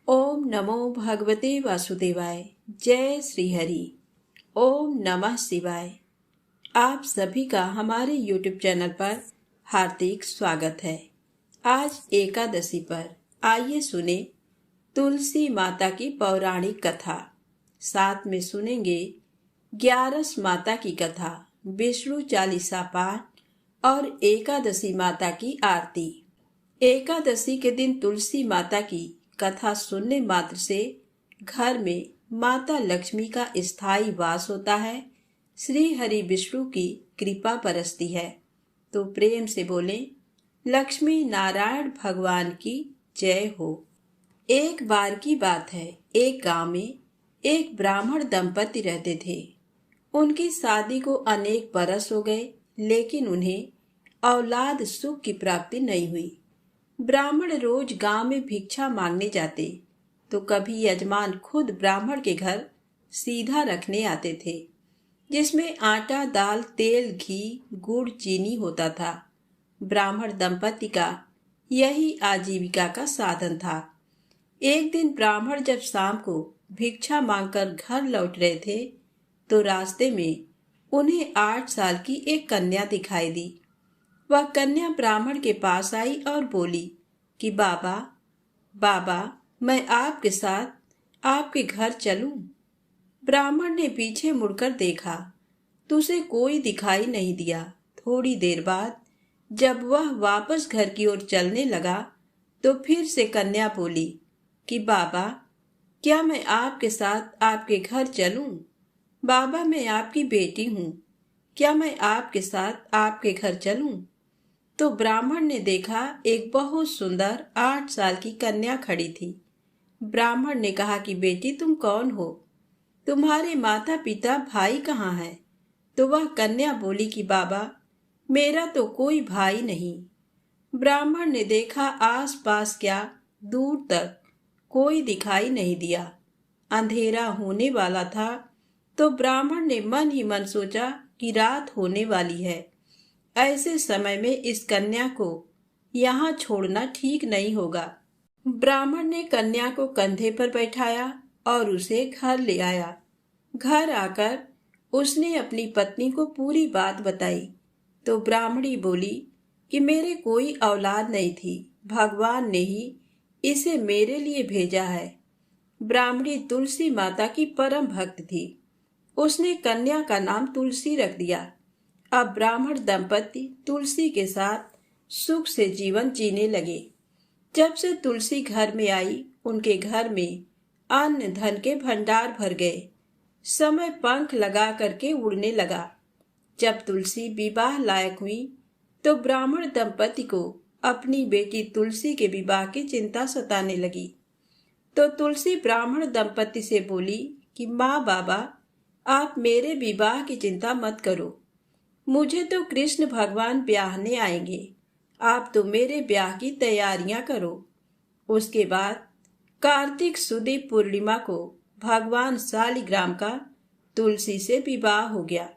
ओम नमो भगवते वासुदेवाय। जय श्री हरि। ओम नमः शिवाय। आप सभी का हमारे YouTube चैनल पर हार्दिक स्वागत है। आज एकादशी पर आइए सुने तुलसी माता की पौराणिक कथा। साथ में सुनेंगे 11 माता की कथा, विष्णु चालीसा पाठ और एकादशी माता की आरती। एकादशी के दिन तुलसी माता की कथा सुनने मात्र से घर में माता लक्ष्मी का स्थायी वास होता है। श्री हरि विष्णु की कृपा बरसती है। तो प्रेम से बोलें, लक्ष्मी नारायण भगवान की जय हो। एक बार की बात है, एक गांव में एक ब्राह्मण दंपति रहते थे। उनकी शादी को अनेक बरस हो गए, लेकिन उन्हें औलाद सुख की प्राप्ति नहीं हुई। ब्राह्मण रोज गांव में भिक्षा मांगने जाते, तो कभी यजमान खुद ब्राह्मण के घर सीधा रखने आते थे, जिसमें आटा, दाल, तेल, घी, गुड़, चीनी होता था। ब्राह्मण दंपति का यही आजीविका का साधन था। एक दिन ब्राह्मण जब शाम को भिक्षा मांगकर घर लौट रहे थे, तो रास्ते में उन्हें 8 साल की एक कन्या दिखाई दी। वह कन्या ब्राह्मण के पास आई और बोली कि बाबा बाबा, मैं आपके साथ आपके घर चलूं? ब्राह्मण ने पीछे मुड़कर देखा तो उसे कोई दिखाई नहीं दिया। थोड़ी देर बाद जब वह वापस घर की ओर चलने लगा, तो फिर से कन्या बोली कि बाबा, क्या मैं आपके साथ आपके घर चलूं? बाबा, मैं आपकी बेटी हूं, क्या मैं आपके साथ आपके घर चलूं? तो ब्राह्मण ने देखा एक बहुत सुंदर 8 साल की कन्या खड़ी थी। ब्राह्मण ने कहा कि बेटी, तुम कौन हो? तुम्हारे माता पिता भाई कहाँ हैं? तो वह कन्या बोली कि बाबा, मेरा तो कोई भाई नहीं। ब्राह्मण ने देखा आसपास क्या, दूर तक कोई दिखाई नहीं दिया। अंधेरा होने वाला था, तो ब्राह्मण ने मन ही मन सोचा कि रात होने वाली है। ऐसे समय में इस कन्या को यहाँ छोड़ना ठीक नहीं होगा। ब्राह्मण ने कन्या को कंधे पर बैठाया और उसे घर ले आया। घर आकर उसने अपनी पत्नी को पूरी बात बताई। तो ब्राह्मणी बोली कि मेरे कोई औलाद नहीं थी, भगवान ने ही इसे मेरे लिए भेजा है। ब्राह्मणी तुलसी माता की परम भक्त थी। उसने कन्या का नाम तुलसी रख दिया। अब ब्राह्मण दंपति तुलसी के साथ सुख से जीवन जीने लगे। जब से तुलसी घर में आई, उनके घर में अन्न धन के भंडार भर गए। समय पंख लगा करके उड़ने लगा। जब तुलसी विवाह लायक हुई, तो ब्राह्मण दंपति को अपनी बेटी तुलसी के विवाह की चिंता सताने लगी। तो तुलसी ब्राह्मण दंपति से बोली कि माँ बाबा, आप मेरे विवाह की चिंता मत करो। मुझे तो कृष्ण भगवान ब्याहने आएंगे, आप तो मेरे ब्याह की तैयारियां करो। उसके बाद कार्तिक सुदी पूर्णिमा को भगवान शालिग्राम का तुलसी से विवाह हो गया।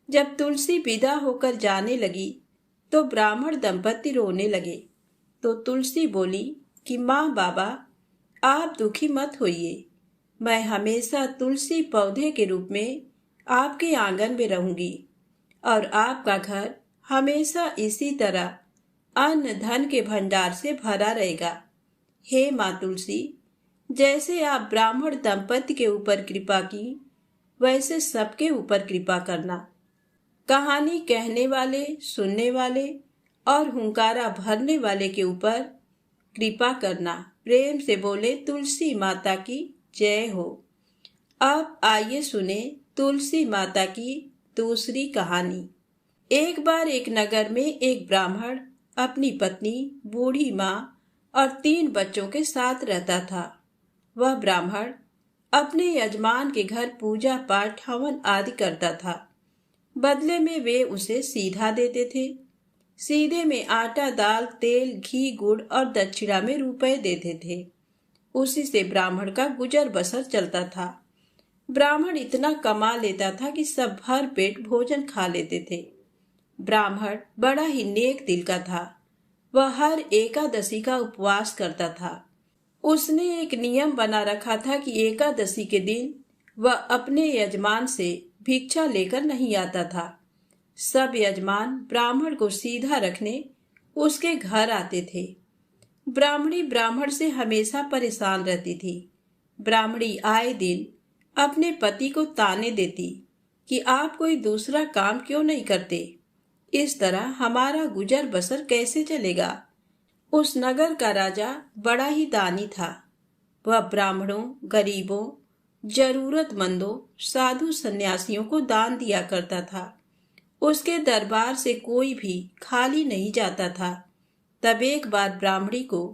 जब तुलसी विदा होकर जाने लगी, तो ब्राह्मण दंपति रोने लगे। तो तुलसी बोली कि माँ बाबा, आप दुखी मत होइए। मैं हमेशा तुलसी पौधे के रूप में आपके आंगन में रहूंगी और आपका घर हमेशा इसी तरह अन्न धन के भंडार से भरा रहेगा। हे माँ तुलसी, जैसे आप ब्राह्मण दंपति के ऊपर कृपा की, वैसे सबके ऊपर कृपा करना। कहानी कहने वाले, सुनने वाले और हुंकारा भरने वाले के ऊपर कृपा करना। प्रेम से बोले, तुलसी माता की जय हो। अब आइए सुने तुलसी माता की दूसरी कहानी। एक बार एक नगर में एक ब्राह्मण अपनी पत्नी, बूढ़ी माँ और 3 बच्चों के साथ रहता था। वह ब्राह्मण अपने यजमान के घर पूजा पाठ, हवन आदि करता था। बदले में वे उसे सीधा देते थे। सीधे में आटा, दाल, तेल, घी, गुड़ और दक्षिणा में रुपए देते थे। उसी से ब्राह्मण का गुजर बसर चलता था। ब्राह्मण इतना कमा लेता था कि सब भर पेट भोजन खा लेते थे। ब्राह्मण बड़ा ही नेक दिल का था। वह हर एकादशी का उपवास करता था। उसने एक नियम बना रखा था कि एकादशी के दिन वह अपने यजमान से भिक्षा लेकर नहीं आता था। सब यजमान ब्राह्मण को सीधा रखने उसके घर आते थे। ब्राह्मणी ब्राह्मण से हमेशा परेशान रहती थी। ब्राह्मणी आए दिन अपने पति को ताने देती कि आप कोई दूसरा काम क्यों नहीं करते, इस तरह हमारा गुजर बसर कैसे चलेगा। उस नगर का राजा बड़ा ही दानी था। वह ब्राह्मणों, गरीबों, जरूरतमंदों, साधु सन्यासियों को दान दिया करता था। उसके दरबार से कोई भी खाली नहीं जाता था। तब एक बार ब्राह्मणी को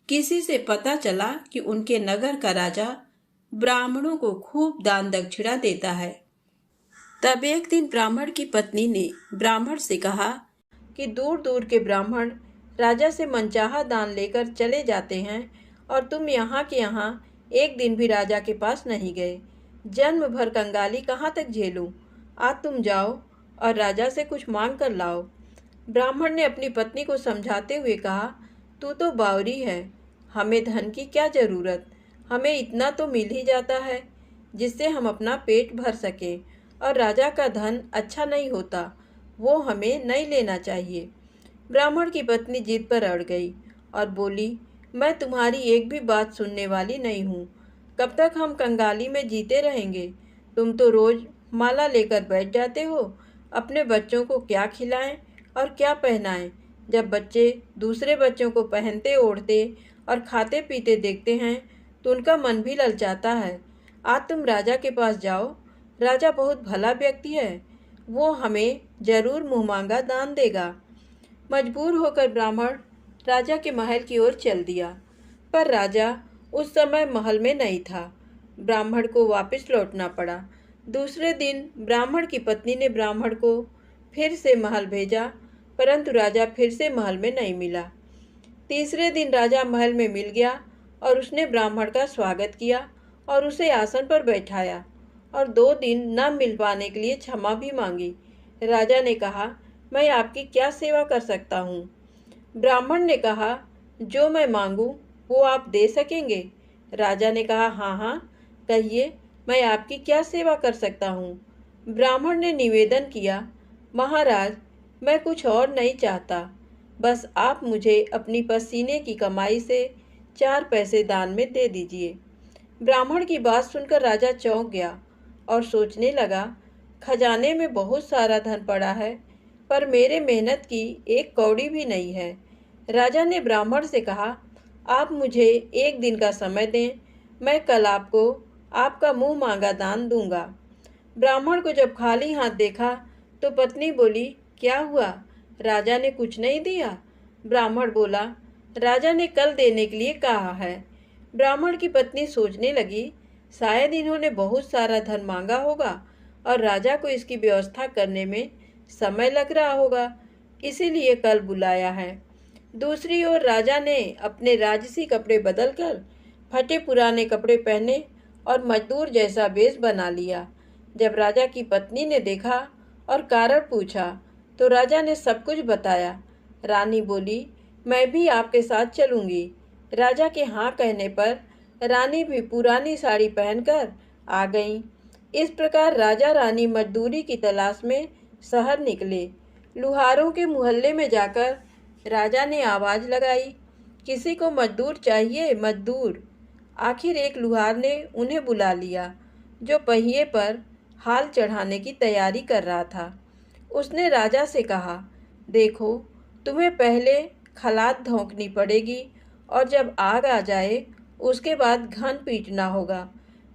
किसी से पता चला कि उनके नगर का राजा ब्राह्मणों को खूब दान दक्षिणा देता है। तब एक दिन ब्राह्मण की पत्नी ने ब्राह्मण से कहा कि दूर दूर के ब्राह्मण राजा से मनचाहा दान लेकर चले जाते हैं और तुम यहाँ के यहाँ एक दिन भी राजा के पास नहीं गए। जन्म भर कंगाली कहाँ तक झेलूं? आज तुम जाओ और राजा से कुछ मांग कर लाओ। ब्राह्मण ने अपनी पत्नी को समझाते हुए कहा, तू तो बावरी है, हमें धन की क्या जरूरत, हमें इतना तो मिल ही जाता है जिससे हम अपना पेट भर सकें, और राजा का धन अच्छा नहीं होता, वो हमें नहीं लेना चाहिए। ब्राह्मण की पत्नी जिद पर अड़ गई और बोली, मैं तुम्हारी एक भी बात सुनने वाली नहीं हूँ। कब तक हम कंगाली में जीते रहेंगे? तुम तो रोज माला लेकर बैठ जाते हो। अपने बच्चों को क्या खिलाएं और क्या पहनाएं? जब बच्चे दूसरे बच्चों को पहनते ओढ़ते और खाते पीते देखते हैं तो उनका मन भी ललचाता है। आज तुम राजा के पास जाओ, राजा बहुत भला व्यक्ति है, वो हमें जरूर मुँह मांगा दान देगा। मजबूर होकर ब्राह्मण राजा के महल की ओर चल दिया, पर राजा उस समय महल में नहीं था। ब्राह्मण को वापस लौटना पड़ा। दूसरे दिन ब्राह्मण की पत्नी ने ब्राह्मण को फिर से महल भेजा, परंतु राजा फिर से महल में नहीं मिला। तीसरे दिन राजा महल में मिल गया और उसने ब्राह्मण का स्वागत किया और उसे आसन पर बैठाया और 2 दिन न मिल पाने के लिए क्षमा भी मांगी। राजा ने कहा, मैं आपकी क्या सेवा कर सकता हूँ? ब्राह्मण ने कहा, जो मैं मांगूँ वो आप दे सकेंगे? राजा ने कहा, हाँ हाँ, कहिए, मैं आपकी क्या सेवा कर सकता हूँ? ब्राह्मण ने निवेदन किया, महाराज, मैं कुछ और नहीं चाहता, बस आप मुझे अपनी पसीने की कमाई से 4 पैसे दान में दे दीजिए। ब्राह्मण की बात सुनकर राजा चौंक गया और सोचने लगा, खजाने में बहुत सारा धन पड़ा है, पर मेरे मेहनत की 1 कौड़ी भी नहीं है। राजा ने ब्राह्मण से कहा, आप मुझे 1 दिन का समय दें, मैं कल आपको आपका मुंह मांगा दान दूंगा। ब्राह्मण को जब खाली हाथ देखा तो पत्नी बोली, क्या हुआ, राजा ने कुछ नहीं दिया? ब्राह्मण बोला, राजा ने कल देने के लिए कहा है। ब्राह्मण की पत्नी सोचने लगी, शायद इन्होंने बहुत सारा धन मांगा होगा और राजा को इसकी व्यवस्था करने में समय लग रहा होगा, इसीलिए कल बुलाया है। दूसरी ओर राजा ने अपने राजसी कपड़े बदलकर फटे पुराने कपड़े पहने और मजदूर जैसा वेश बना लिया। जब राजा की पत्नी ने देखा और कारण पूछा तो राजा ने सब कुछ बताया। रानी बोली, मैं भी आपके साथ चलूंगी। राजा के हाँ कहने पर रानी भी पुरानी साड़ी पहनकर आ गईं। इस प्रकार राजा रानी मजदूरी की तलाश में शहर निकले। लुहारों के मोहल्ले में जाकर राजा ने आवाज़ लगाई, किसी को मजदूर चाहिए, मजदूर। आखिर एक लुहार ने उन्हें बुला लिया, जो पहिए पर हाल चढ़ाने की तैयारी कर रहा था। उसने राजा से कहा, देखो, तुम्हें पहले खलात धोंकनी पड़ेगी और जब आग आ जाए उसके बाद घन पीटना होगा।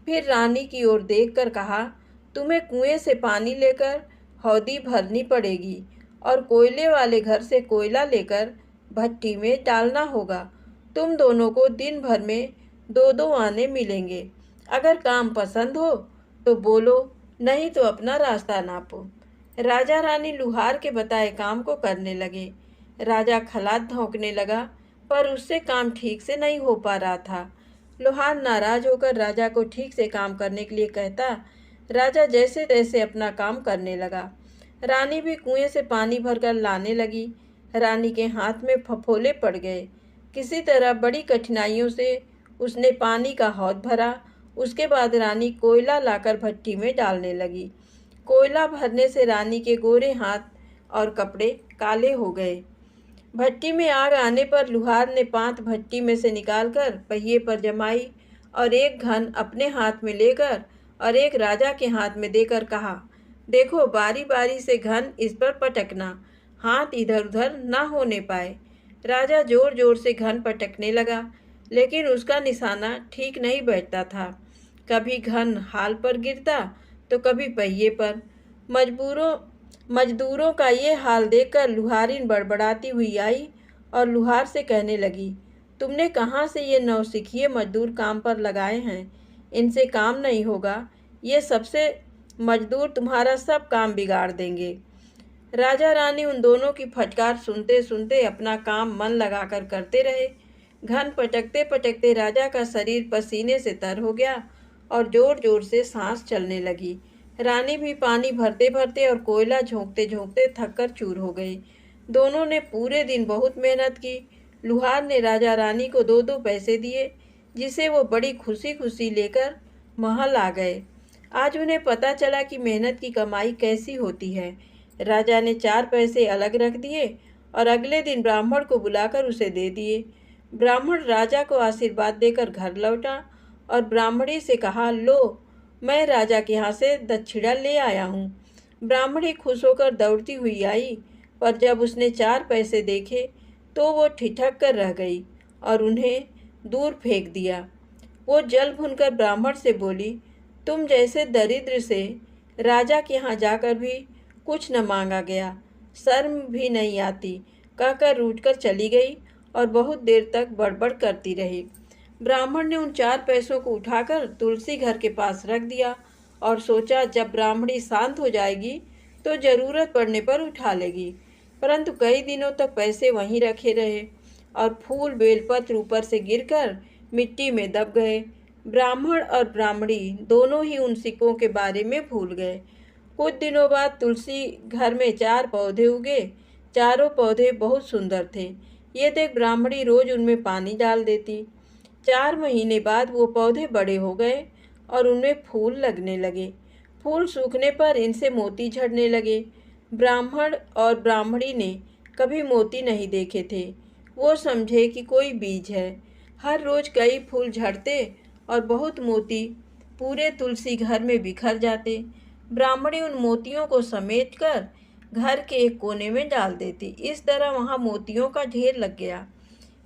फिर रानी की ओर देखकर कहा, तुम्हें कुएं से पानी लेकर हौदी भरनी पड़ेगी और कोयले वाले घर से कोयला लेकर भट्टी में डालना होगा। तुम दोनों को दिन भर में 2-2 आने मिलेंगे। अगर काम पसंद हो तो बोलो, नहीं तो अपना रास्ता नापो। राजा रानी लुहार के बताए काम को करने लगे। राजा खलात धोंकने लगा, पर उससे काम ठीक से नहीं हो पा रहा था। लुहार नाराज होकर राजा को ठीक से काम करने के लिए कहता। राजा जैसे तैसे अपना काम करने लगा। रानी भी कुएं से पानी भरकर लाने लगी। रानी के हाथ में फफोले पड़ गए। किसी तरह बड़ी कठिनाइयों से उसने पानी का हौद भरा। उसके बाद रानी कोयला लाकर भट्टी में डालने लगी। कोयला भरने से रानी के गोरे हाथ और कपड़े काले हो गए। भट्टी में आग आने पर लुहार ने पांत भट्टी में से निकालकर पहिए पर जमाई और एक घन अपने हाथ में लेकर और एक राजा के हाथ में देकर कहा, देखो बारी बारी से घन इस पर पटकना, हाथ इधर उधर न होने पाए। राजा जोर जोर से घन पटकने लगा, लेकिन उसका निशाना ठीक नहीं बैठता था। कभी घन हाल पर गिरता तो कभी पहिए पर। मजदूरों का ये हाल देखकर लुहारिन बड़बड़ाती हुई आई और लुहार से कहने लगी, तुमने कहाँ से ये नौसिखिए मजदूर काम पर लगाए हैं? इनसे काम नहीं होगा। ये सबसे मजदूर तुम्हारा सब काम बिगाड़ देंगे। राजा रानी उन दोनों की फटकार सुनते सुनते अपना काम मन लगाकर करते रहे। घन पटकते पटकते राजा का शरीर पसीने से तर हो गया और जोर जोर से सांस चलने लगी। रानी भी पानी भरते भरते और कोयला झोंकते झोंकते थककर चूर हो गई। दोनों ने पूरे दिन बहुत मेहनत की। लुहार ने राजा रानी को 2-2 पैसे दिए, जिसे वो बड़ी खुशी खुशी लेकर महल आ गए। आज उन्हें पता चला कि मेहनत की कमाई कैसी होती है। राजा ने 4 पैसे अलग रख दिए और अगले दिन ब्राह्मण को बुलाकर उसे दे दिए। ब्राह्मण राजा को आशीर्वाद देकर घर लौटा और ब्राह्मणी से कहा, लो मैं राजा के यहाँ से दक्षिणा ले आया हूँ। ब्राह्मणी खुश होकर दौड़ती हुई आई, पर जब उसने 4 पैसे देखे तो वो ठिठक कर रह गई और उन्हें दूर फेंक दिया। वो जल भुनकर ब्राह्मण से बोली, तुम जैसे दरिद्र से राजा के यहाँ जाकर भी कुछ न मांगा गया, शर्म भी नहीं आती, कहकर रूठकर चली गई और बहुत देर तक बड़बड़ करती रही। ब्राह्मण ने उन 4 पैसों को उठाकर तुलसी घर के पास रख दिया और सोचा जब ब्राह्मणी शांत हो जाएगी तो जरूरत पड़ने पर उठा लेगी। परंतु कई दिनों तक पैसे वहीं रखे रहे और फूल बेलपत्र ऊपर से गिरकर मिट्टी में दब गए। ब्राह्मण और ब्राह्मणी दोनों ही उन सिक्कों के बारे में भूल गए। कुछ दिनों बाद तुलसी घर में 4 पौधे उगे। चारों पौधे बहुत सुंदर थे। ये देख ब्राह्मणी रोज उनमें पानी डाल देती। 4 महीने बाद वो पौधे बड़े हो गए और उनमें फूल लगने लगे। फूल सूखने पर इनसे मोती झड़ने लगे। ब्राह्मण और ब्राह्मणी ने कभी मोती नहीं देखे थे। वो समझे कि कोई बीज है। हर रोज कई फूल झड़ते और बहुत मोती पूरे तुलसी घर में बिखर जाते। ब्राह्मणी उन मोतियों को समेटकर घर के एक कोने में डाल देती। इस तरह वहाँ मोतियों का ढेर लग गया।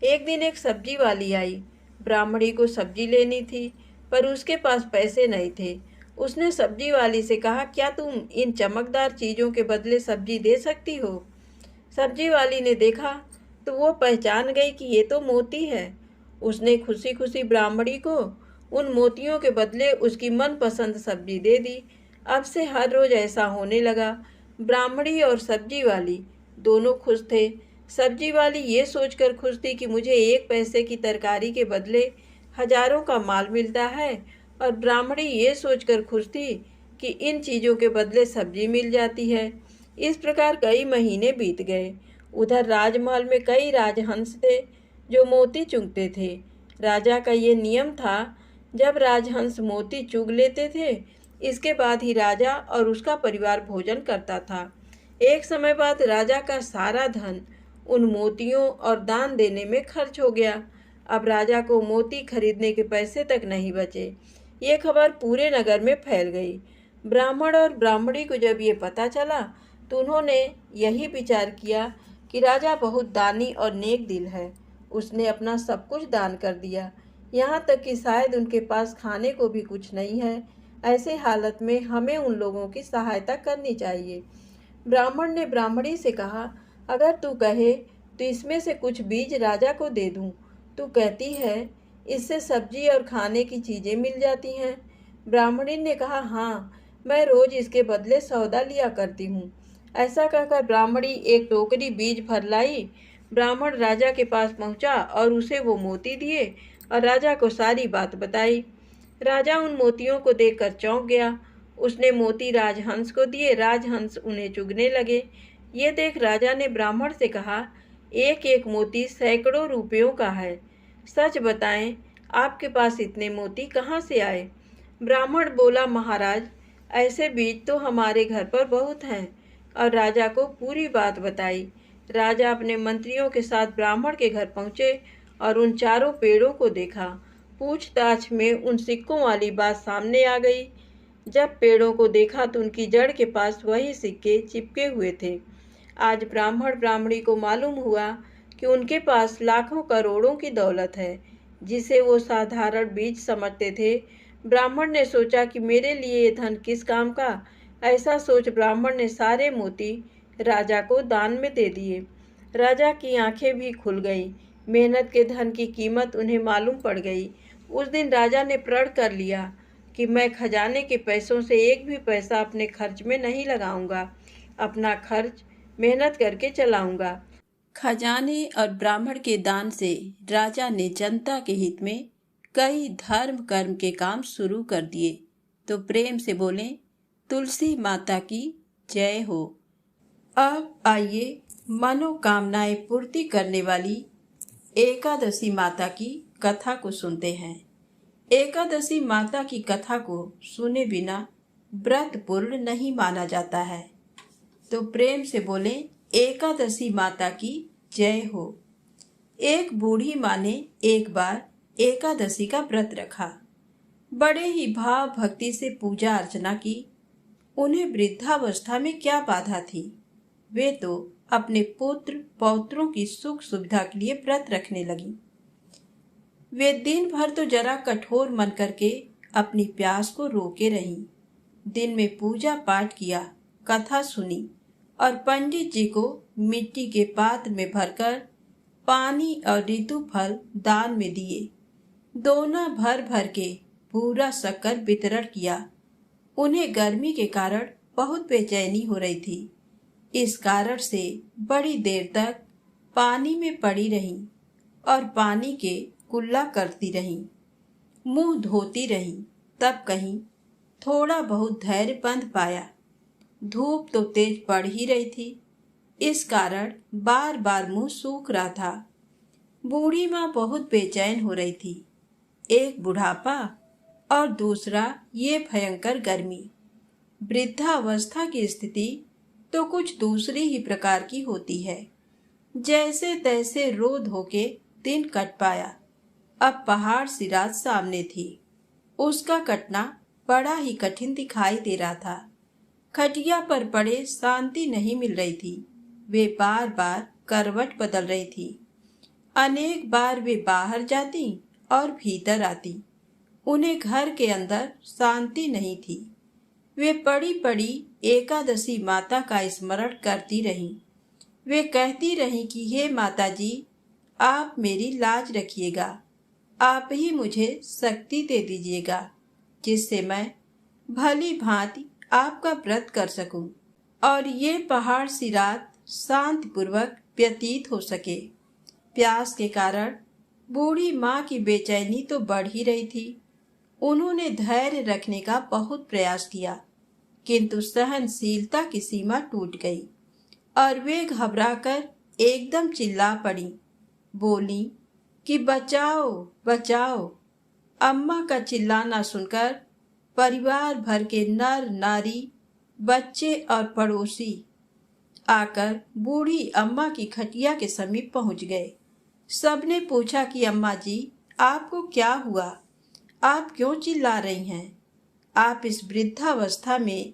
एक दिन एक सब्जी वाली आई। ब्राह्मणी को सब्जी लेनी थी, पर उसके पास पैसे नहीं थे। उसने सब्जी वाली से कहा, क्या तुम इन चमकदार चीज़ों के बदले सब्जी दे सकती हो? सब्जी वाली ने देखा तो वो पहचान गई कि ये तो मोती है। उसने खुशी खुशी ब्राह्मणी को उन मोतियों के बदले उसकी मनपसंद सब्जी दे दी। अब से हर रोज ऐसा होने लगा। ब्राह्मणी और सब्जी वाली दोनों खुश थे। सब्जी वाली ये सोचकर खुश थी कि मुझे 1 पैसे की तरकारी के बदले हजारों का माल मिलता है, और ब्राह्मणी ये सोचकर खुश थी कि इन चीज़ों के बदले सब्जी मिल जाती है। इस प्रकार कई महीने बीत गए। उधर राजमहल में कई राजहंस थे जो मोती चुगते थे। राजा का ये नियम था, जब राजहंस मोती चुग लेते थे इसके बाद ही राजा और उसका परिवार भोजन करता था। एक समय बाद राजा का सारा धन उन मोतियों और दान देने में खर्च हो गया। अब राजा को मोती खरीदने के पैसे तक नहीं बचे। ये खबर पूरे नगर में फैल गई। ब्राह्मण और ब्राह्मणी को जब ये पता चला तो उन्होंने यही विचार किया कि राजा बहुत दानी और नेक दिल है। उसने अपना सब कुछ दान कर दिया, यहाँ तक कि शायद उनके पास खाने को भी कुछ नहीं है। ऐसे हालत में हमें उन लोगों की सहायता करनी चाहिए। ब्राह्मण ने ब्राह्मणी से कहा, अगर तू कहे तो इसमें से कुछ बीज राजा को दे दूं। तू कहती है इससे सब्जी और खाने की चीज़ें मिल जाती हैं। ब्राह्मणी ने कहा, हाँ, मैं रोज इसके बदले सौदा लिया करती हूँ। ऐसा कहकर ब्राह्मणी एक टोकरी बीज भर लाई। ब्राह्मण राजा के पास पहुँचा और उसे वो मोती दिए और राजा को सारी बात बताई। राजा उन मोतियों को देखकर चौंक गया। उसने मोती राजहंस को दिए। राजहंस उन्हें चुगने लगे। ये देख राजा ने ब्राह्मण से कहा, एक एक मोती सैकड़ों रुपयों का है। सच बताएं, आपके पास इतने मोती कहाँ से आए? ब्राह्मण बोला, महाराज, ऐसे बीज तो हमारे घर पर बहुत हैं। और राजा को पूरी बात बताई। राजा अपने मंत्रियों के साथ ब्राह्मण के घर पहुंचे और उन चारों पेड़ों को देखा। पूछताछ में उन सिक्कों वाली बात सामने आ गई। जब पेड़ों को देखा तो उनकी जड़ के पास वही सिक्के चिपके हुए थे। आज ब्राह्मण ब्राह्मणी को मालूम हुआ कि उनके पास लाखों करोड़ों की दौलत है, जिसे वो साधारण बीज समझते थे। ब्राह्मण ने सोचा कि मेरे लिए ये धन किस काम का। ऐसा सोच ब्राह्मण ने सारे मोती राजा को दान में दे दिए। राजा की आंखें भी खुल गईं। मेहनत के धन की कीमत उन्हें मालूम पड़ गई। उस दिन राजा ने प्रण कर लिया कि मैं खजाने के पैसों से एक भी पैसा अपने खर्च में नहीं लगाऊंगा। अपना खर्च मेहनत करके चलाऊंगा। खजाने और ब्राह्मण के दान से राजा ने जनता के हित में कई धर्म कर्म के काम शुरू कर दिए। तो प्रेम से बोलें, तुलसी माता की जय हो। अब आइए मनोकामनाएं पूर्ति करने वाली एकादशी माता की कथा को सुनते हैं। एकादशी माता की कथा को सुने बिना व्रत पूर्ण नहीं माना जाता है। तो प्रेम से बोलें, एकादशी माता की जय हो। एक बूढ़ी माँ ने एक बार एकादशी का व्रत रखा। बड़े ही भाव भक्ति से पूजा अर्चना की। उन्हें वृद्धावस्था में क्या बाधा थी? वे तो अपने पुत्र पौत्रों की सुख सुविधा के लिए व्रत रखने लगी। वे दिन भर तो जरा कठोर मन करके अपनी प्यास को रोके रहीं। दिन में पूजा पाठ किया, कथा सुनी और पंडित जी को मिट्टी के पात्र में भरकर पानी और ऋतु फल दान में दिए। दोना भर भर के पूरा शक्कर वितरण किया। उन्हें गर्मी के कारण बहुत बेचैनी हो रही थी। इस कारण से बड़ी देर तक पानी में पड़ी रहीं और पानी के कुल्ला करती रहीं, मुंह धोती रहीं। तब कहीं थोड़ा बहुत धैर्य बंध पाया। धूप तो तेज पड़ ही रही थी, इस कारण बार बार मुंह सूख रहा था। बूढ़ी माँ बहुत बेचैन हो रही थी। एक बुढ़ापा और दूसरा ये भयंकर गर्मी। वृद्धावस्था की स्थिति तो कुछ दूसरी ही प्रकार की होती है। जैसे तैसे रो धो के दिन कट पाया। अब पहाड़ सी रात सामने थी। उसका कटना बड़ा ही कठिन दिखाई दे रहा था। खटिया पर पड़े शांति नहीं मिल रही थी। वे बार बार करवट बदल रही थी। अनेक बार वे बाहर जाती और भीतर आती। उन्हें घर के अंदर शांति नहीं थी। वे पड़ी पड़ी एकादशी माता का स्मरण करती रहीं। वे कहती रहीं कि हे माता जी, आप मेरी लाज रखिएगा। आप ही मुझे शक्ति दे दीजिएगा, जिससे मैं भली भांति आपका व्रत कर सकूं और ये पहाड़ सी रात शांतिपूर्वक व्यतीत हो सके। प्यास के कारण बूढ़ी माँ की बेचैनी तो बढ़ ही रही थी। उन्होंने धैर्य रखने का बहुत प्रयास किया, किंतु सहनशीलता की सीमा टूट गई और वे घबराकर एकदम चिल्ला पड़ी। बोली कि बचाओ बचाओ। अम्मा का चिल्लाना सुनकर परिवार भर के नर नारी, बच्चे और पड़ोसी आकर बूढ़ी अम्मा की खटिया के समीप पहुंच गए। सबने पूछा कि अम्मा जी, आपको क्या हुआ? आप क्यों चिल्ला रही हैं? आप इस वृद्धावस्था में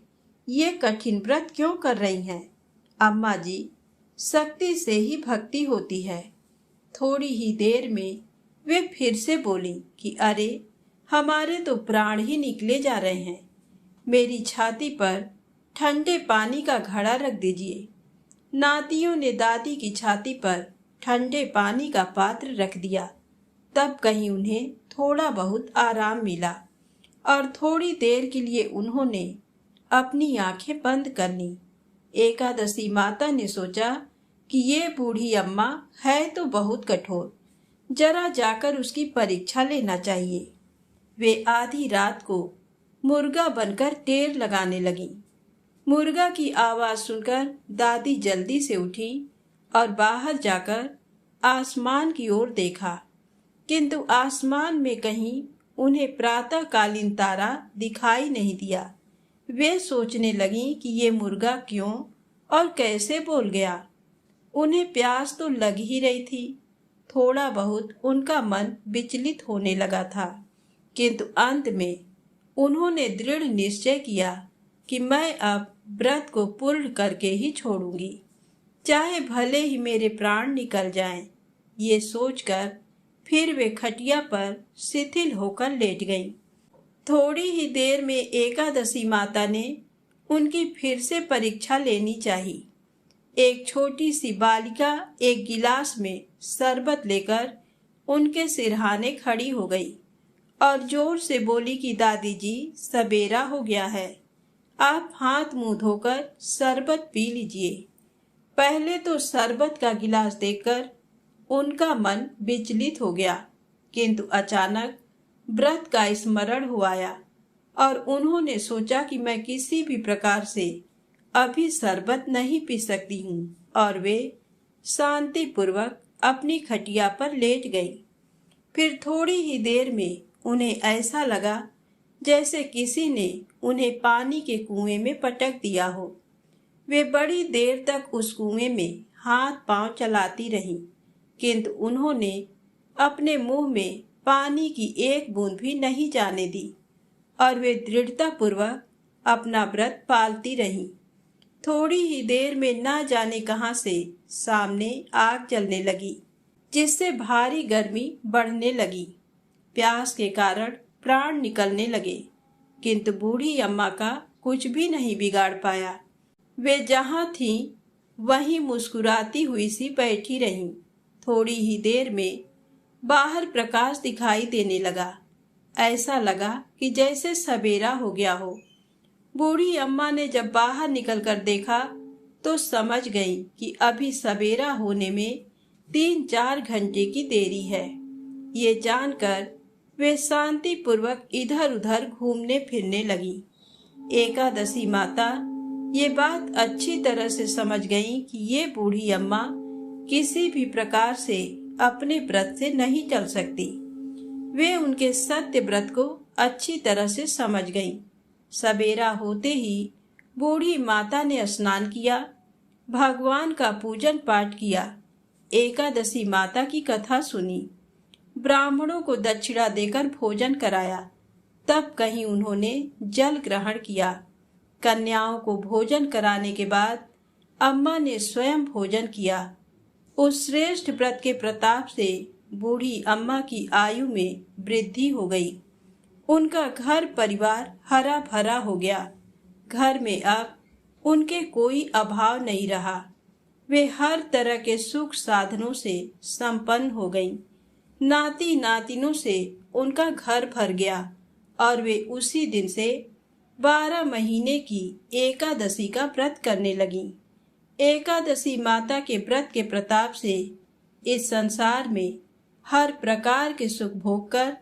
ये कठिन व्रत क्यों कर रही हैं? अम्मा जी, शक्ति से ही भक्ति होती है। थोड़ी ही देर में वे फिर से बोली कि अरे, हमारे तो प्राण ही निकले जा रहे हैं। मेरी छाती पर ठंडे पानी का घड़ा रख दीजिए। नातियों ने दादी की छाती पर ठंडे पानी का पात्र रख दिया। तब कहीं उन्हें थोड़ा बहुत आराम मिला और थोड़ी देर के लिए उन्होंने अपनी आंखें बंद कर ली। एकादशी माता ने सोचा कि ये बूढ़ी अम्मा है तो बहुत कठोर, जरा जाकर उसकी परीक्षा लेना चाहिए। वे आधी रात को मुर्गा बनकर टेर लगाने लगी। मुर्गा की आवाज सुनकर दादी जल्दी से उठी और बाहर जाकर आसमान की ओर देखा। किंतु आसमान में कहीं उन्हें प्रातःकालीन तारा दिखाई नहीं दिया। वे सोचने लगी कि ये मुर्गा क्यों और कैसे बोल गया। उन्हें प्यास तो लग ही रही थी। थोड़ा बहुत उनका मन विचलित होने लगा था, किंतु अंत में उन्होंने दृढ़ निश्चय किया कि मैं अब व्रत को पूर्ण करके ही छोड़ूंगी, चाहे भले ही मेरे प्राण निकल जाएं। ये सोचकर फिर वे खटिया पर शिथिल होकर लेट गईं। थोड़ी ही देर में एकादशी माता ने उनकी फिर से परीक्षा लेनी चाहिए। एक छोटी सी बालिका एक गिलास में शरबत लेकर उनके सिरहाने खड़ी हो गई और जोर से बोली कि दादी जी, सवेरा हो गया है, आप हाथ मुंह धोकर शरबत पी लीजिए। पहले तो शरबत का गिलास देखकर उनका मन विचलित हो गया, किंतु अचानक व्रत का स्मरण हो आया और उन्होंने सोचा कि मैं किसी भी प्रकार से अभी शरबत नहीं पी सकती हूँ, और वे शांति पूर्वक अपनी खटिया पर लेट गई। फिर थोड़ी ही देर में उन्हें ऐसा लगा जैसे किसी ने उन्हें पानी के कुएं में पटक दिया हो। वे बड़ी देर तक उस कुएं में हाथ पांव चलाती रहीं, किंतु उन्होंने अपने मुंह में पानी की एक बूंद भी नहीं जाने दी और वे दृढ़ता पूर्वक अपना व्रत पालती रहीं। थोड़ी ही देर में ना जाने कहां से सामने आग जलने लगी, जिससे भारी गर्मी बढ़ने लगी। प्यास के कारण प्राण निकलने लगे, किंतु बूढ़ी अम्मा का कुछ भी नहीं बिगाड़ पाया। वे जहां थीं वहीं मुस्कुराती हुई सी बैठी रहीं। थोड़ी ही देर में बाहर प्रकाश दिखाई देने लगा। ऐसा लगा कि जैसे सवेरा हो गया हो। बूढ़ी अम्मा ने जब बाहर निकलकर देखा तो समझ गई कि अभी सवेरा होने में 3-4 घंटे की देरी है। ये जानकर वे शांति पूर्वक इधर उधर घूमने फिरने लगी। एकादशी माता ये बात अच्छी तरह से समझ गई कि ये बूढ़ी अम्मा किसी भी प्रकार से अपने व्रत से नहीं चल सकती। वे उनके सत्य व्रत को अच्छी तरह से समझ गईं। सवेरा होते ही बूढ़ी माता ने स्नान किया, भगवान का पूजन पाठ किया, एकादशी माता की कथा सुनी, ब्राह्मणों को दक्षिणा देकर भोजन कराया। तब कहीं उन्होंने जल ग्रहण किया। कन्याओं को भोजन कराने के बाद अम्मा ने स्वयं भोजन किया। उस श्रेष्ठ व्रत के प्रताप से बूढ़ी अम्मा की आयु में वृद्धि हो गई। उनका घर परिवार हरा भरा हो गया। घर में अब उनके कोई अभाव नहीं रहा। वे हर तरह के सुख साधनों से संपन्न हो गईं। नाती नातिनों से उनका घर भर गया और वे उसी दिन से 12 महीने की एकादशी का व्रत करने लगीं। एकादशी माता के व्रत के प्रताप से इस संसार में हर प्रकार के सुख भोग कर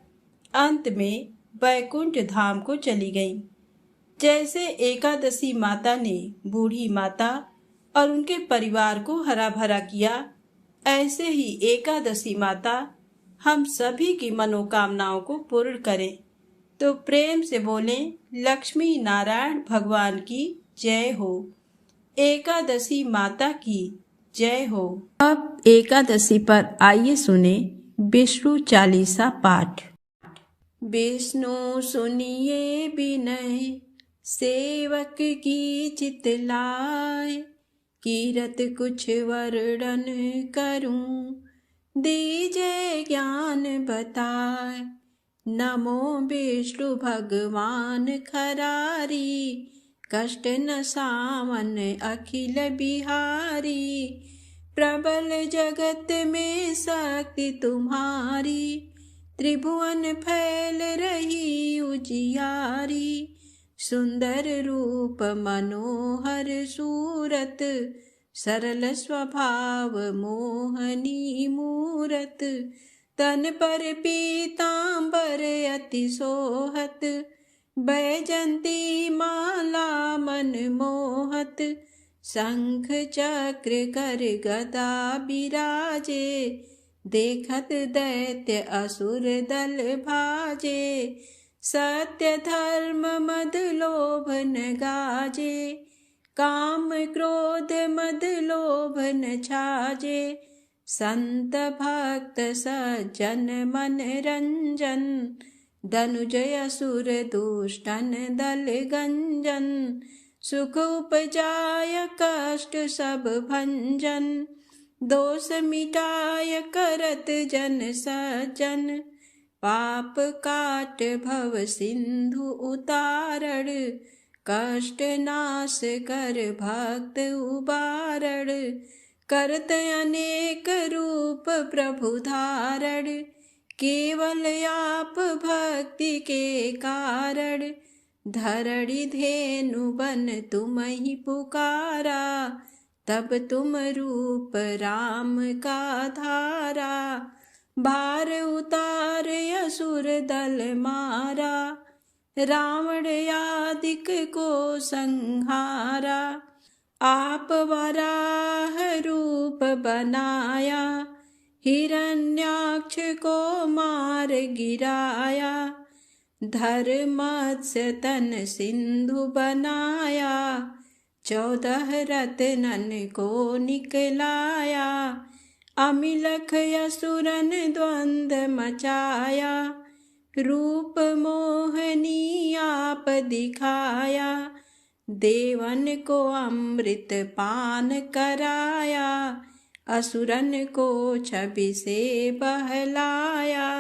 अंत में वैकुंठ धाम को चली गईं। जैसे एकादशी माता ने बूढ़ी माता और उनके परिवार को हरा भरा किया, ऐसे ही एकादशी माता हम सभी की मनोकामनाओं को पूर्ण करें। तो प्रेम से बोलें, लक्ष्मी नारायण भगवान की जय हो, एकादशी माता की जय हो। अब एकादशी पर आइए सुने विष्णु चालीसा पाठ। विष्णु सुनिए विनय सेवक की चितलाय, कीरत कुछ वर्णन करूं दीजय ज्ञान बताए। नमो विष्णु भगवान खरारी, कष्ट न सामन अखिल बिहारी। प्रबल जगत में शक्ति तुम्हारी, त्रिभुवन फैल रही उजियारी। सुंदर रूप मनोहर सूरत, सरल स्वभाव मोहनी मूरत। तन पर पीतांबर अति सोहत, बैजंती माला मन मोहत। शंख चक्र कर गदा बिराजे, देखत दैत्य असुर दल भाजे, सत्य धर्म मद लोभ न गाजे, काम क्रोध मद लोभ न छाजे, संत भक्त सज्जन मन रंजन, धनुजय असुर दुष्टन दल गंजन, सुख उपजाय कष्ट सब भंजन, दोष मिटाय करत जन सज्जन, पाप काट भव सिंधु उतारण, कष्ट नाश कर भक्त उबारण, करत अनेक रूप प्रभु धारण, केवल आप भक्ति के कारण, धरणी धेनु बन तुम ही पुकारा, तब तुम रूप राम का धारा, भार उतार असुर दल मारा, रावण यादिक को संहारा, आप वराह रूप बनाया, हिरण्याक्ष को मार गिराया, धर्मत्स्य तन सिंधु बनाया, 14 रत्नन को निकलाया, अमिलख असुरन द्वंद मचाया, रूप मोहनी आप दिखाया, देवन को अमृत पान कराया, असुरन को छवि से बहलाया,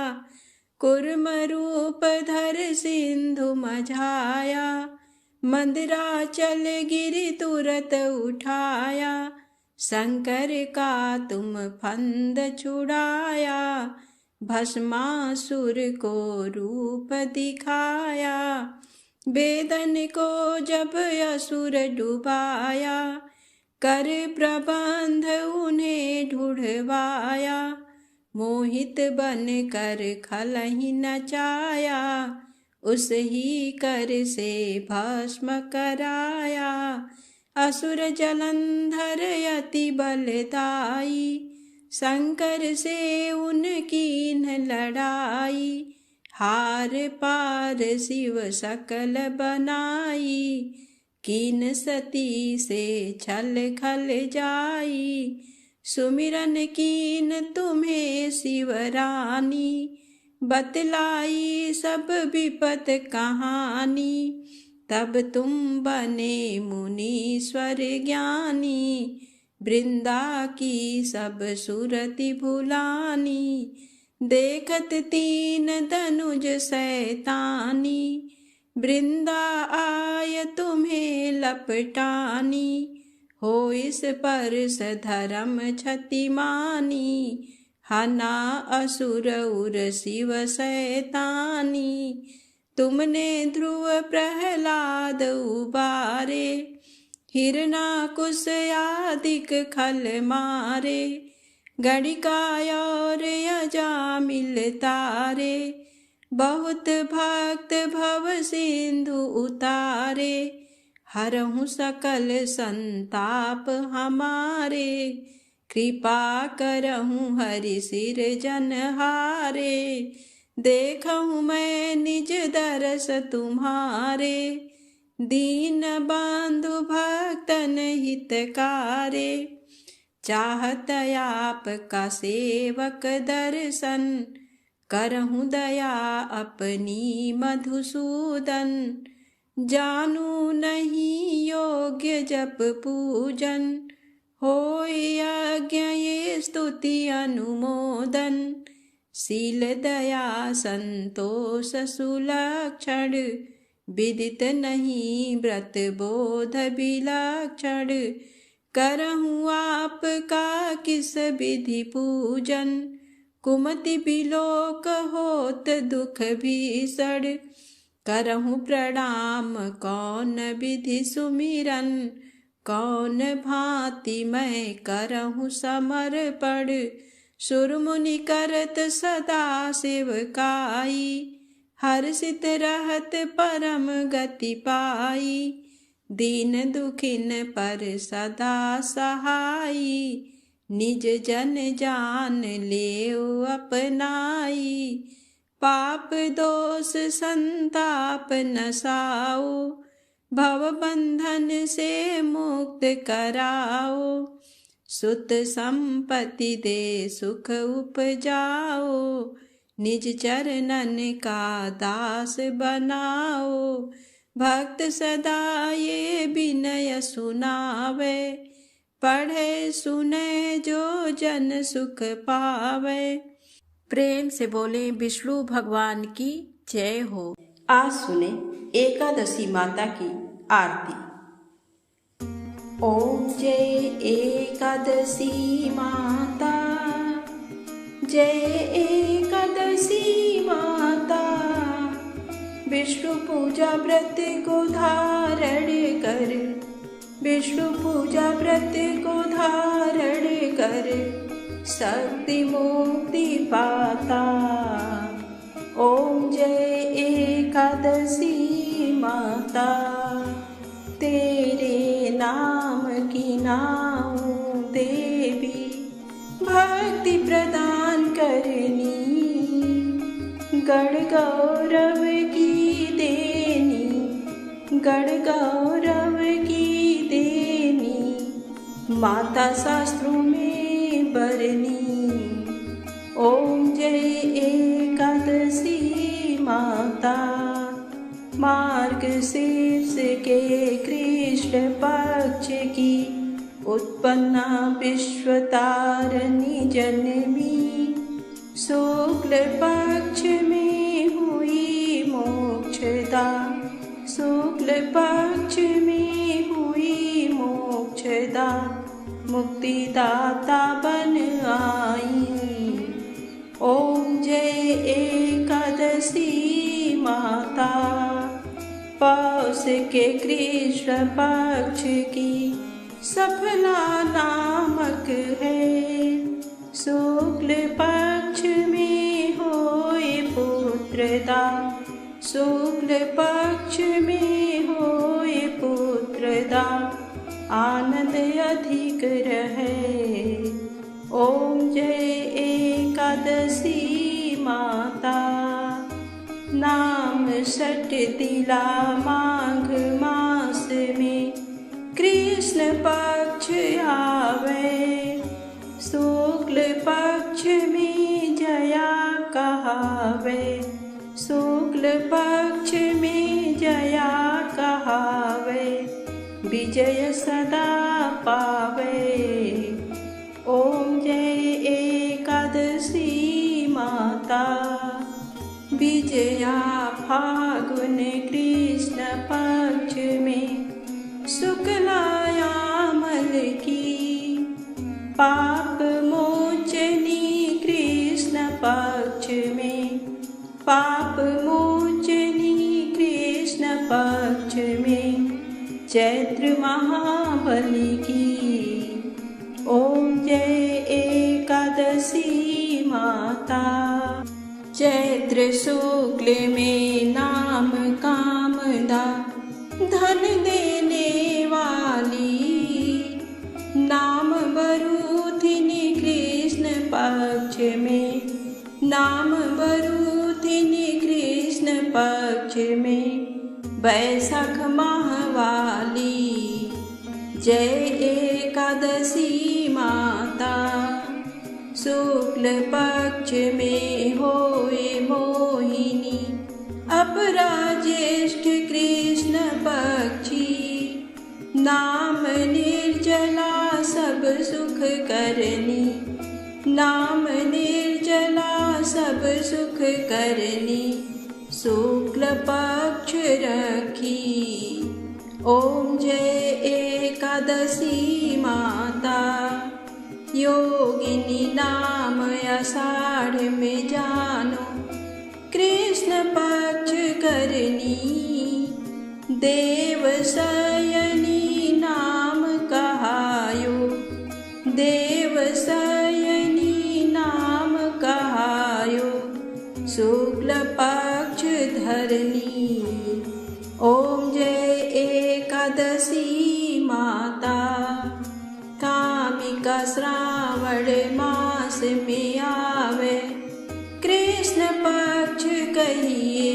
कुर्म रूप धर सिंधु मझाया, मंदराचल गिरि तुरत उठाया, शंकर का तुम फंद छुड़ाया, भस्मासुर को रूप दिखाया, वेदन को जब असुर डुबाया, कर प्रबंध उन्हें ढूढ़वाया, मोहित बन कर खलहि नचाया, उस ही कर से भस्म कराया, असुर जलंधर अति बलदाई, शंकर से उनकी न लड़ाई, हार पार शिव सकल बनाई, कीन सती से छल खल जाई, सुमिरन कीन तुम्हें शिवरानी, बतलाई सब विपत कहानी, तब तुम बने मुनीश्वर ज्ञानी, वृंदा की सब सुरति भुलानी, देखत 3 धनुज सैतानी, वृंदा आय तुम्हें लपटानी, हो इस पर धर्म क्षतिमानी, हना असुर उर शिव सैतानी, तुमने ध्रुव प्रहलाद उबारे, हिरणाकुश आदिक खल मारे, गणिका और अजामिल तारे, बहुत भक्त भव सिंधु उतारे, हरहु सकल संताप हमारे, कृपा करहु हरि सिर जनहारे, देखहु मैं निज दरस तुम्हारे, दीन बंधु भक्तन हितकारे, चाहत आप का सेवक दर्शन, करहु दया अपनी मधुसूदन, जानू नहीं योग्य जप पूजन, होय यज्ञ ये स्तुति अनुमोदन, शील दया संतोष सुलक्षण, विदित नहीं व्रत बोध विलक्षण, करहु आपका किस विधि पूजन, कुमति बिलोक होत दुख भीषण, करहु प्रणाम कौन विधि सुमिरन, कौन भांति मैं करहु समर्पण, सुर मुनि करत सदा सेवकाई, हर्षित रहत परम गति पाई, दीन दुखिन पर सदा सहाई, निज जन जान लेओ अपनाई, पाप दोष संताप नसाओ, भव बंधन से मुक्त कराओ, सुत संपत्ति दे सुख उपजाओ, निज चरणन का दास बनाओ, भक्त सदा ये विनय सुनावे, पढ़े सुने जो जन सुख पावे। प्रेम से बोले विष्णु भगवान की जय हो। आज सुने एकादशी माता की आरती। ओम जय एकादशी माता, जय एकादशी माता, विष्णु पूजा व्रत को धारण कर, विष्णु पूजा व्रत को धारण कर, शक्ति मुक्ति पाता। ओम जय एकादशी माता, तेरे नाम की नाऊं देवी, भक्ति प्रदान करनी, गण गौरव की देनी, गण गौरव की देनी, माता शास्त्रों में बरनी। ओम जय एकादशी माता, मार्गशीर्ष के कृष्ण पक्ष की उत्पन्ना विश्वतारिणी जन्मी, शुक्ल पक्ष में हुई मोक्षदा, शुक्ल पक्ष में हुई मोक्षदा, मुक्तिदाता बन आई। ओम जय एकादशी माता, पौष के कृष्ण पक्ष की सफला नामक है, शुक्ल पक्ष में होए पुत्रदा, शुक्ल पक्ष में होए पुत्रदा, आनंद अधिक रहे। ओम जय एकादशी माता, नाम षट तिला माघ मास में कृष्ण पक्ष आवे, शुक्ल पक्ष में जया कहावे, शुक्ल पक्ष में जया कहावे, विजय सदा पावे। ओम जय एकादशी माता, विजया फागुन कृष्ण पक्ष में शुक्लायामल की, पाप मोचनी कृष्ण पक्ष में, पाप मोचनी कृष्ण पक्ष में, चैत्र महाबली की। ओम जय एकादशी माता, चैत्र शुक्ल में नाम कामदा, धन देने वाली, नाम बरूथिनी कृष्ण पक्ष में, नाम बरूथिनी कृष्ण पक्ष में, वैशाख माह वाली। जय एकादशी माता, शुक्ल पक्ष में होए मोहिनी, अपरा ज्येष्ठ कृष्ण पक्षी, नाम निर्जला सब सुख करनी, नाम निर्जला सब सुख करनी, शुक्ल पक्ष रखी। ओम जय एकादशी माता, योगिनी नाम आषाढ़ में जानो, कृष्ण पक्ष करनी, देव शयनी नाम कहायो, देव शयनी नाम कहायो, शुक्ल पक्ष धरनी। ओम जय एकादशी माता, कामिका श्रावण आषाढ़ मास में आवे, कृष्ण पक्ष कहिए,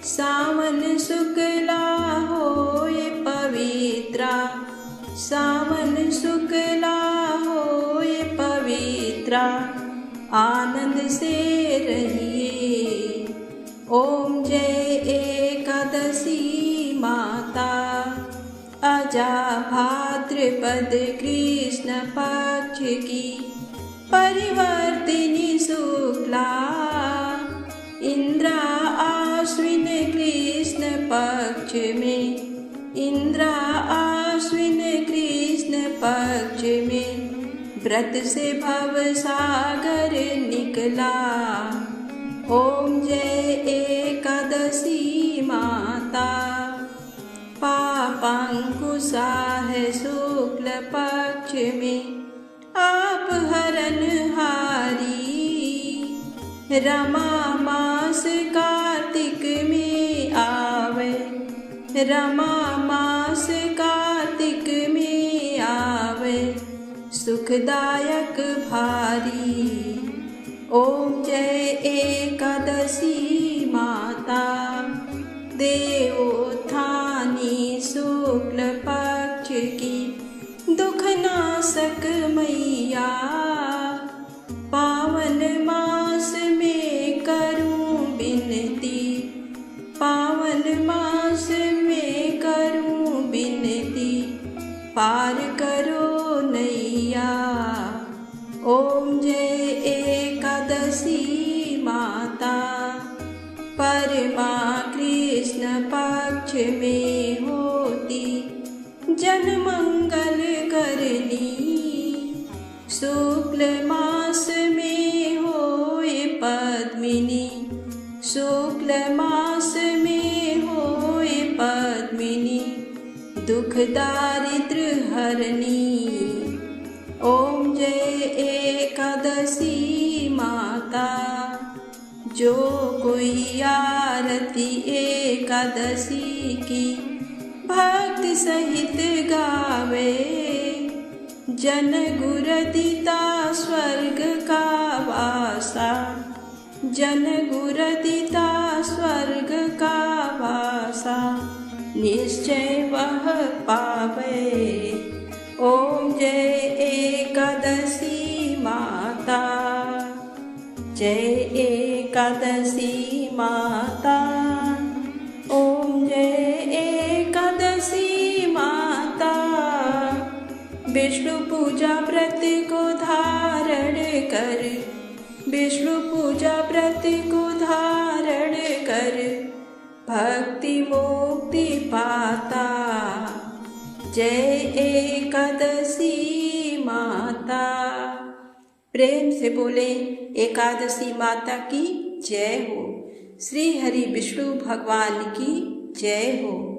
सावन शुक्ला होए पवित्रा, सावन शुक्ला होए पवित्रा, आनंद से रहिए। ओम जय एकादशी माता, अजा भाद्रपद कृष्ण पक्ष की परिवर्तिनी शुक्ला, इंद्रा आश्विन कृष्ण पक्ष में, इंद्रा आश्विन कृष्ण पक्ष में, व्रत से भव सागर निकला। ओम जय एकादशी माता, पापांकुशा है शुक्ल पक्ष में, आप हरनहारी, रमा मास कार्तिक में आवे, रमा मास कार्तिक में आवे, सुखदायक भारी। ओम जय एकादशी माता, देवोत्थानी शुक्ल पक्ष की दुख नाशक मैया, पावन मास में करूं विनती, पावन मास में करूं विनती, पार करो नैया। ओम जय एकादशी माता, परमा कृष्ण पक्ष में होती जन मंगल करनी, शुक्ल मास में होए पद्मिनी, शुक्ल मास में होए पद्मिनी, दुख दारिद्र हरनी। ओम जय एकादशी माता, जो कोई आरती एकादशी की भक्ति सहित गावे, जन गुर दिता स्वर्ग का वासा, जन गुर दिता स्वर्ग का वासा, निश्चय वह पावे। ओम जय एकादशी माता, जय एकादशी माता। ओम जय एकादशी माता, विष्णु पूजा व्रत को धारण कर, विष्णु पूजा व्रत को धारण कर, भक्ति मुक्ति पाता। जय एकादशी माता। प्रेम से बोले एकादशी माता की जय हो। श्री हरि विष्णु भगवान की जय हो।